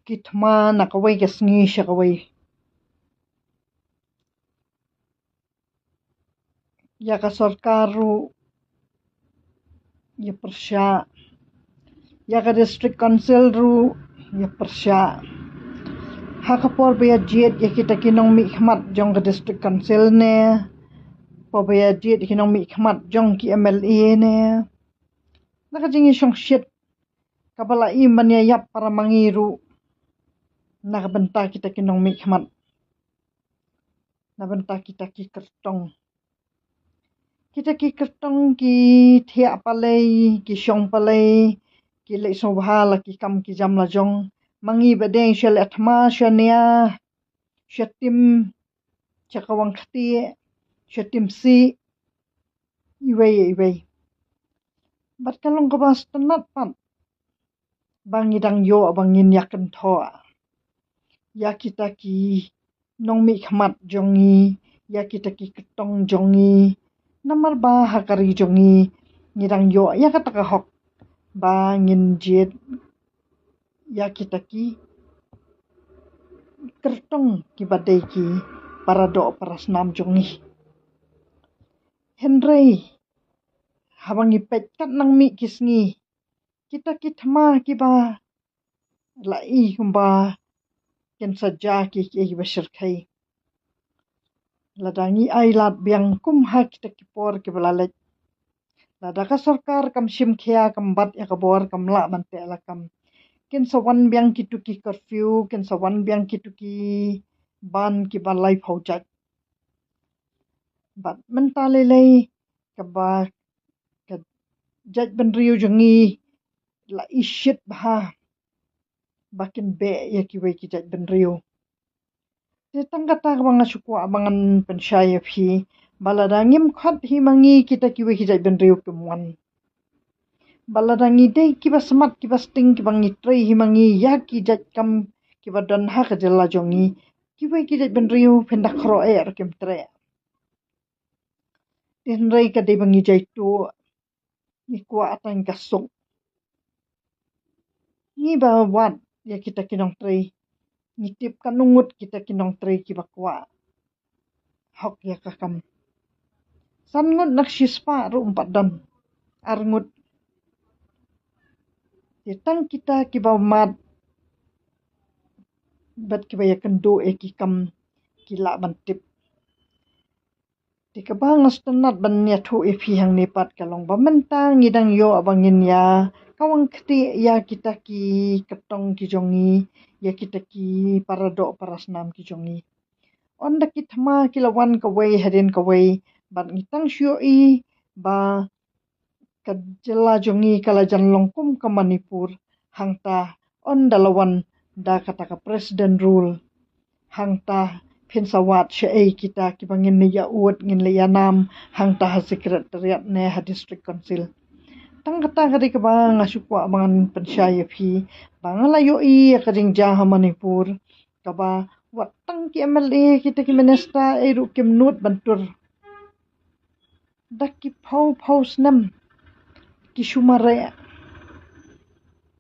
kitma nakaway kasngi siya kaway. Yaka sarkaru ya persya. Yaka district council ru ya persya. Hakapor baya jet ya kita kinong mikmat jong ke district council ne. Pabaya jet kinong mikmat jong ki MLA ne. Nakajingi syong shit. Kapala iman ya yap para mangiru. Nakabenta kita kinong mikmat. Nabenta kita ki kertong. Kita ki kertong ki thiak palay, ki syong palay, ki lek sobhala ki kam ki jam la jong. Mangi badeng syal atma syania, syatim cakawang khati, syatim si, iway. Bat kalong kabas tenat pat. Bangidang yo bangin yakin thoa. Ya kita ki nong mikmat jongi, ya kita ki kertong jongi. Namar ba hakari jongi ngirang yo ya kata kahok ba ngin jet ya kita ki kertong ki badai ki para do para senam jongi Henry habangi pet kat nang mi kisngi kita ki thama ki ba lai kumba ken saja ki basir khai ladangi ailat biang kum ha kita kipor ke belalet ladaka sarkar kam sim khia kam bat ya kabor kam la mante la kam ken sawan biang kitu ki curfew ken sawan biang kitu ki ban ki balai phaujat bat mentale lei ka ba ka jaj ban riu jongi la ishit bah bakin be ya ki we ki jaj ban riu Tetang kata bang asukwa abangan pensyaya phi baladangim khat hi mangi kita kiwe hijai benriu kemuan baladangi dei kiba semat kiba sting kiba ngitrei hi mangi ya ki jaj kam kiba dan ha ka jela jongi kiwe ki jaj benriu pendak khro er kem tre tenrei ka dei bangi jai tu ni kwa atang kasuk ni ba wat ya kita kinong trei ngitip kanungut kita kinong trei ki bakwa hok ya kakam sangut nak sispa ru empat dan arngut tang kita ki ba mat bat ki ba ya kendo ki kam ki la bantip Tika bangas tenat ban ya thu epi hang nepat kalong ba mentang ngidang yo abangin ya kawang kti ya kita ki ketong ki jongi ya kita ki parado parasnam ki jongi onda ki thama ki lawan ka wei hadin ka wei bat ngitang syo I ba kajela jongi kala janlong kum ka Manipur hangta onda lawan da kata ka president rule hangta pensawat syai kita ki bangin ni ya uat ngin le yanam hangta ha sekretariat ne ha district council tang kata kadi ka bang asukwa bangan pensyaya phi bangala yo I ka jing ja ha Manipur ka ba wat tang ki MLA kita ki minister ai ru kim nut bantur dak ki phau snam ki shumare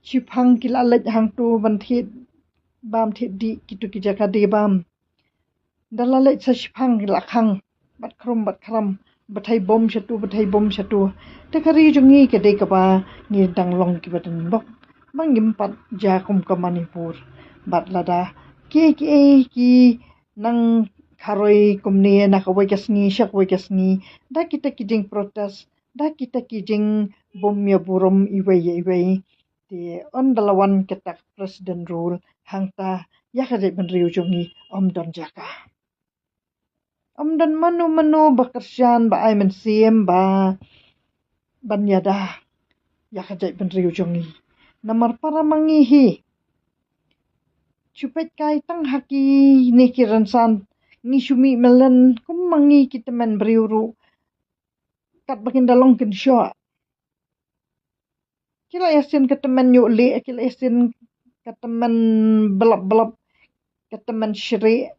chipang ki lalet hang tu ban thit bam thit di kitu ki jaka de bam dalalet sa chipang lakhang bat kram bathai bom satu takari jongi ke de ka ba ni dang long ki batan bok mangim pat ja kum ka Manipur bat lada ki nang kharoi kumni na ka wai kasni shak wai kasni da kita ki jing protest da kita ki jing bom ya burom iwei ti on dalawan ketak president rule hangta ya ka de ban riu jongi om don jaka om don manu bakersyan ba ai mensiem ba banyada ya ka de ban riu jongi namar para mangihi chupet kai tang haki ni kiransan ni shumi melan kum mangi kita men briuru kat bakin dalong kin syo kila yasin kataman yu le kila yasin kataman belap kataman syri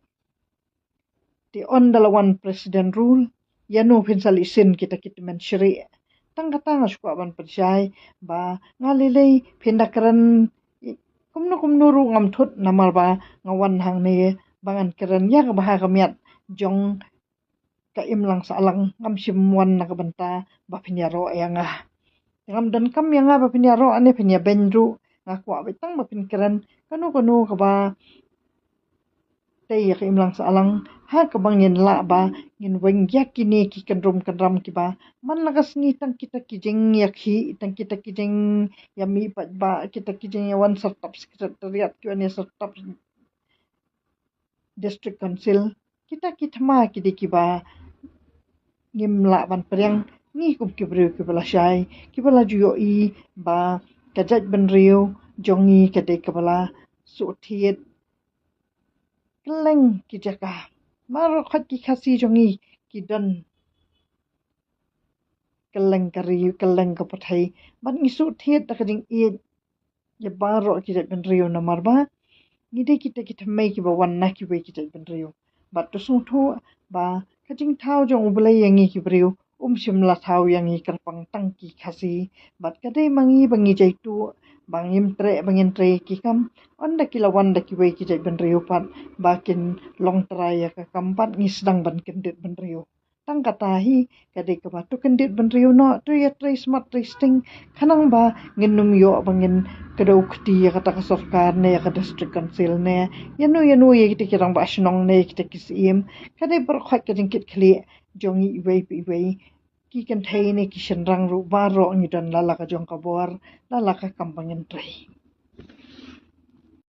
ti on dalawan president rule yanu pinsal isin kita men syri tang katang asukwa ban pensyai ba ngalilei pindakaran kumnu ru ngam thut namar ba ngawan hang ne bangan keren yak bah kamiat jong ka imlang salang ngam simwan na kabanta ba pinyaro yanga ngam dan kam yanga ba pinyaro ane pinya benru ngakwa betang ba pin keren kanu ka ba tei yak imlang salang ha ka bangin la ba ngin weng yak kini ki kan ram ki ba man lagas ni tang kita ki jeng yak hi tang kita ki jeng yami pat ba kita ki jeng yawan sartap sekretariat ki ane sartap district council kita ma ki de ki ba ngim la ban priang ni kum ki bru ki bala shai ki bala juyo i ba kajat ban riu jongi ka de ka bala su thiet keleng ki jaka mar khat ki khasi jongi ki dan keleng kari keleng ka pathai ban ngi su thiet ta ka jing e ya baro ki jat ban riu na mar ba ni de kita mai ki ba wan na ki we ki jat ban riu ba to su thu ba ka jing thau jong ulai yangi ki briu shimla thau yangi karpang tang ki khasi bat ka dei mangi bangi jai tu bangin tre ki kam onda ki lawan da ki we ki jai ban riu pat bakin long traya ka kam pat ngi sedang ban kendet ban riu tang kata hi ka dei ka ba tu kendet ban riu no tu ya tre smart tre sting khanang ba nginum yo bangin kedau kti ya kata ka sarkar ne ya ka district council ne yanu ye kita kirang ba shnong ne kita kisim kadai ber khat ka jingkit khli jongi iwei ki kan thai ne ki shenrang ru baro ngi dan lala ka jong ka bor lala ka kam bangin trai